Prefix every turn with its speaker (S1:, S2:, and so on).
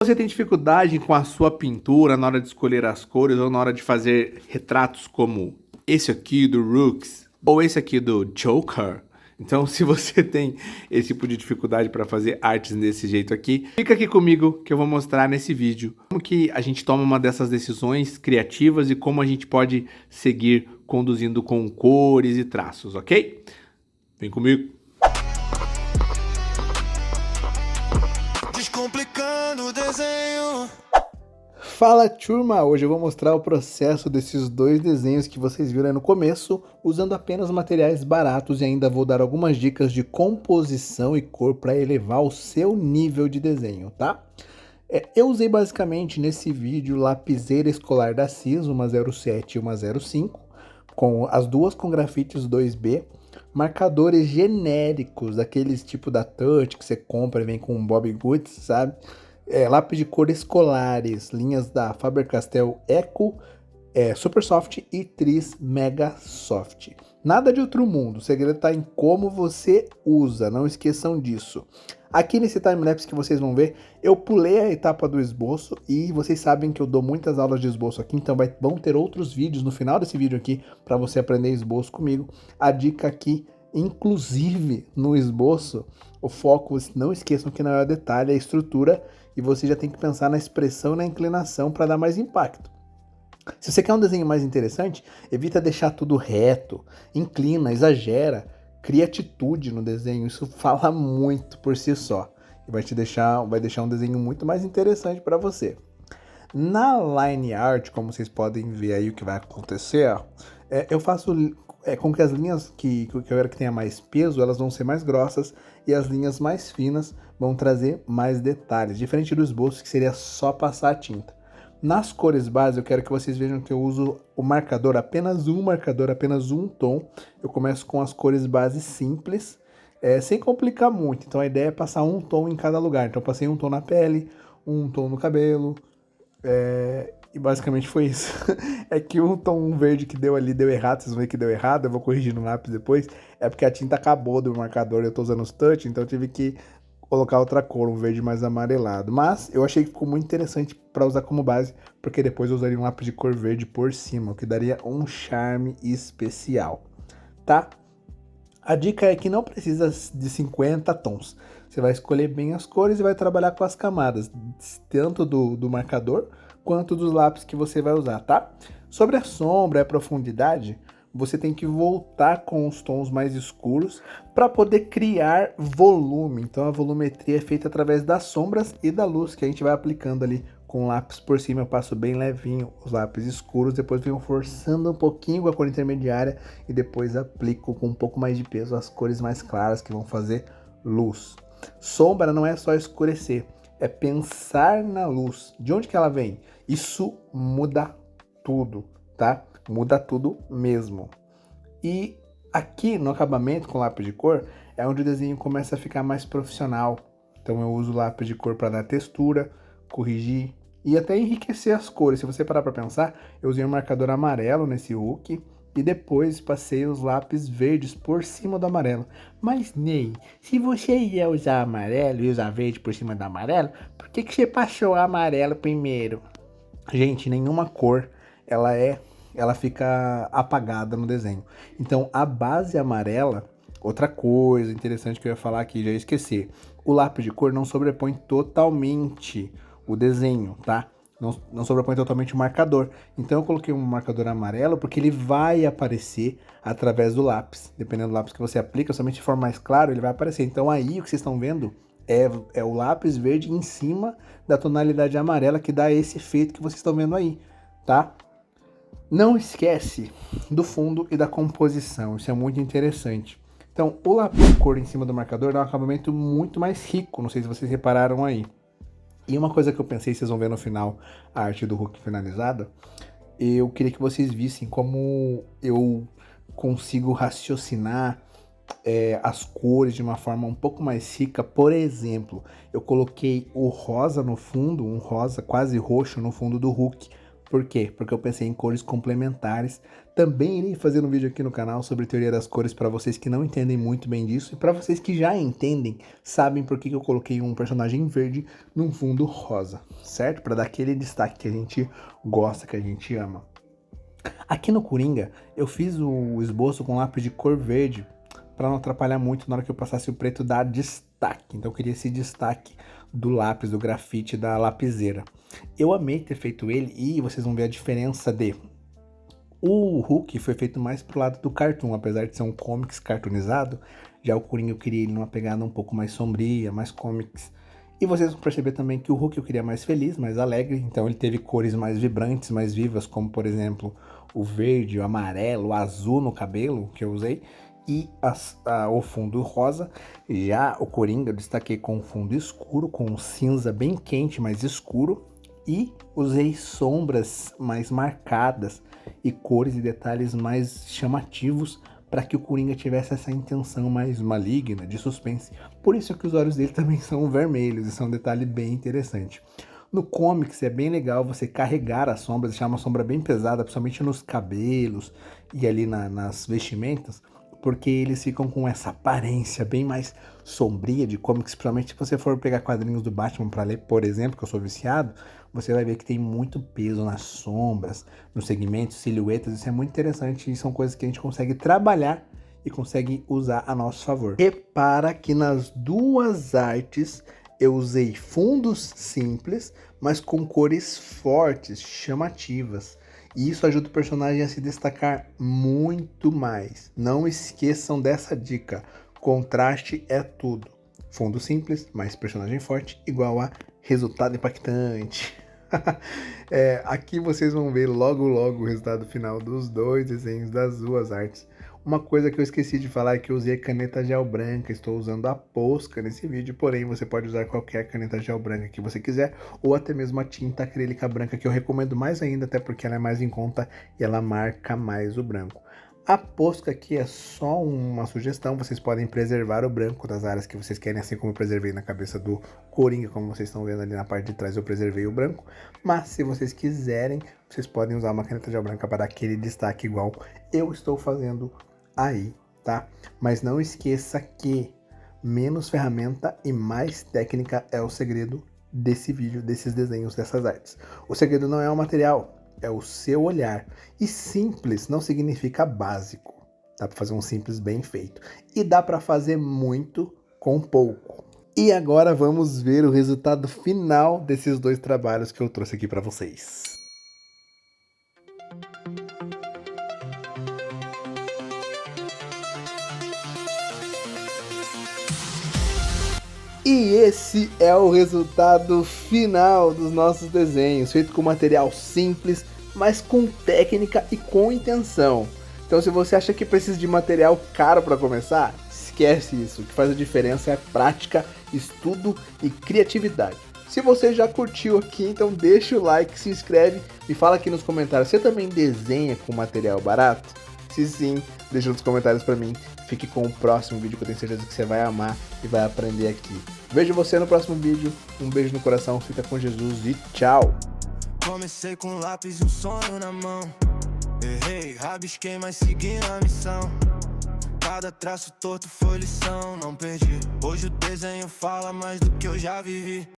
S1: Você tem dificuldade com a sua pintura na hora de escolher as cores ou na hora de fazer retratos como esse aqui do Rooks ou esse aqui do Joker? Então, se você tem esse tipo de dificuldade para fazer artes desse jeito aqui, fica aqui comigo que eu vou mostrar nesse vídeo como que a gente toma uma dessas decisões criativas e como a gente pode seguir conduzindo com cores e traços, ok? Vem comigo!
S2: Descomplicando o desenho.
S3: Fala turma, hoje eu vou mostrar o processo desses dois desenhos que vocês viram aí no começo, usando apenas materiais baratos e ainda vou dar algumas dicas de composição e cor para elevar o seu nível de desenho, tá? Eu usei basicamente nesse vídeo lapiseira escolar da CIS, uma 07 e uma 05, com as duas com grafites 2B, marcadores genéricos, aqueles tipo da Touch que você compra e vem com um Bob Goods, sabe? Lápis de cor escolares, linhas da Faber-Castell Eco, Super Soft e Tris Mega Soft. Nada de outro mundo, o segredo está em como você usa, não esqueçam disso. Aqui nesse timelapse que vocês vão ver, eu pulei a etapa do esboço e vocês sabem que eu dou muitas aulas de esboço aqui, então vão ter outros vídeos no final desse vídeo aqui para você aprender esboço comigo. A dica aqui, inclusive no esboço, o foco, não esqueçam que não é o detalhe, é a estrutura e você já tem que pensar na expressão e na inclinação para dar mais impacto. Se você quer um desenho mais interessante, evita deixar tudo reto, inclina, exagera, cria atitude no desenho, isso fala muito por si só e vai deixar um desenho muito mais interessante para você. Na line art, como vocês podem ver aí o que vai acontecer, eu faço com que as linhas que eu quero que tenha mais peso, elas vão ser mais grossas e as linhas mais finas vão trazer mais detalhes, diferente do esboço que seria só passar a tinta. Nas cores base, eu quero que vocês vejam que eu uso o marcador, apenas um tom. Eu começo com as cores base simples, sem complicar muito. Então a ideia é passar um tom em cada lugar. Então eu passei um tom na pele, um tom no cabelo, e basicamente foi isso. É que um tom verde que deu ali deu errado, vocês vão ver que deu errado, eu vou corrigir no lápis depois. É porque a tinta acabou do marcador, eu tô usando os touch, então eu tive que colocar outra cor, um verde mais amarelado. Mas eu achei que ficou muito interessante para usar como base, porque depois eu usaria um lápis de cor verde por cima, o que daria um charme especial, tá? A dica é que não precisa de 50 tons. Você vai escolher bem as cores e vai trabalhar com as camadas, tanto do marcador quanto dos lápis que você vai usar, tá? Sobre a sombra e a profundidade, você tem que voltar com os tons mais escuros para poder criar volume. Então a volumetria é feita através das sombras e da luz que a gente vai aplicando ali com o lápis por cima. Eu passo bem levinho os lápis escuros, depois venho forçando um pouquinho com a cor intermediária e depois aplico com um pouco mais de peso as cores mais claras que vão fazer luz. Sombra não é só escurecer, é pensar na luz. De onde que ela vem? Isso muda tudo, tá? Muda tudo mesmo. E aqui no acabamento com lápis de cor é onde o desenho começa a ficar mais profissional. Então eu uso lápis de cor para dar textura, corrigir e até enriquecer as cores. Se você parar para pensar, eu usei um marcador amarelo nesse hook e depois passei os lápis verdes por cima do amarelo. Mas Ney, se você ia usar amarelo e usar verde por cima do amarelo, por que você passou amarelo primeiro? Gente, nenhuma cor ela fica apagada no desenho. Então a base amarela, outra coisa interessante que eu ia falar aqui, já ia esquecer, o lápis de cor não sobrepõe totalmente o desenho, tá? Não sobrepõe totalmente o marcador. Então eu coloquei um marcador amarelo porque ele vai aparecer através do lápis. Dependendo do lápis que você aplica, somente de forma mais clara, ele vai aparecer. Então aí o que vocês estão vendo é o lápis verde em cima da tonalidade amarela que dá esse efeito que vocês estão vendo aí, tá? Não esquece do fundo e da composição, isso é muito interessante. Então, o lápis de cor em cima do marcador dá um acabamento muito mais rico, não sei se vocês repararam aí. E uma coisa que eu pensei, vocês vão ver no final a arte do Hulk finalizada, eu queria que vocês vissem como eu consigo raciocinar as cores de uma forma um pouco mais rica. Por exemplo, eu coloquei o rosa no fundo, um rosa quase roxo no fundo do Hulk, Por quê? Porque eu pensei em cores complementares. Também irei fazer um vídeo aqui no canal sobre teoria das cores para vocês que não entendem muito bem disso. E para vocês que já entendem, sabem por que eu coloquei um personagem verde num fundo rosa, certo? Para dar aquele destaque que a gente gosta, que a gente ama. Aqui no Coringa, eu fiz o esboço com lápis de cor verde para não atrapalhar muito na hora que eu passasse o preto, dar destaque. Então eu queria esse destaque do lápis, do grafite, da lapiseira. Eu amei ter feito ele e vocês vão ver a diferença de... O Hulk foi feito mais pro lado do cartoon, apesar de ser um comics cartoonizado. Já o Coringa eu queria ele numa pegada um pouco mais sombria, mais comics. E vocês vão perceber também que o Hulk eu queria mais feliz, mais alegre. Então ele teve cores mais vibrantes, mais vivas, como por exemplo o verde, o amarelo, o azul no cabelo que eu usei. E o fundo rosa. Já o Coringa eu destaquei com um fundo escuro, com um cinza bem quente, mais escuro. E usei sombras mais marcadas e cores e detalhes mais chamativos para que o Coringa tivesse essa intenção mais maligna, de suspense. Por isso é que os olhos dele também são vermelhos, isso é um detalhe bem interessante. No comics é bem legal você carregar as sombras, deixar uma sombra bem pesada, principalmente nos cabelos e ali nas vestimentas, porque eles ficam com essa aparência bem mais sombria de comics, principalmente se você for pegar quadrinhos do Batman para ler, por exemplo, que eu sou viciado, você vai ver que tem muito peso nas sombras, nos segmentos, silhuetas, isso é muito interessante e são coisas que a gente consegue trabalhar e consegue usar a nosso favor. Repara que nas duas artes eu usei fundos simples, mas com cores fortes, chamativas. E isso ajuda o personagem a se destacar muito mais. Não esqueçam dessa dica. Contraste é tudo. Fundo simples, mais personagem forte, igual a resultado impactante. Aqui vocês vão ver logo o resultado final dos dois desenhos, das duas artes. Uma coisa que eu esqueci de falar é que eu usei caneta gel branca, estou usando a Posca nesse vídeo, porém você pode usar qualquer caneta gel branca que você quiser, ou até mesmo a tinta acrílica branca, que eu recomendo mais ainda, até porque ela é mais em conta e ela marca mais o branco. A Posca aqui é só uma sugestão, vocês podem preservar o branco das áreas que vocês querem, assim como eu preservei na cabeça do Coringa, como vocês estão vendo ali na parte de trás eu preservei o branco, mas se vocês quiserem, vocês podem usar uma caneta gel branca para dar aquele destaque igual eu estou fazendo aí, tá? Mas não esqueça que menos ferramenta e mais técnica é o segredo desse vídeo, desses desenhos, dessas artes. O segredo não é o material, é o seu olhar. E simples não significa básico. Dá para fazer um simples bem feito. E dá para fazer muito com pouco. E agora vamos ver o resultado final desses dois trabalhos que eu trouxe aqui para vocês. E esse é o resultado final dos nossos desenhos, feito com material simples, mas com técnica e com intenção. Então se você acha que precisa de material caro para começar, esquece isso. O que faz a diferença é prática, estudo e criatividade. Se você já curtiu aqui, então deixa o like, se inscreve e fala aqui nos comentários. Você também desenha com material barato? Se sim, deixa nos comentários pra mim. Fique com o próximo vídeo que eu tenho certeza que você vai amar e vai aprender aqui. Vejo você no próximo vídeo. Um beijo no coração, fica com Jesus e tchau!
S2: Comecei com lápis e um sonho na mão. Errei, rabisquei, mas segui a missão. Cada traço torto foi lição, não perdi. Hoje o desenho fala mais do que eu já vivi.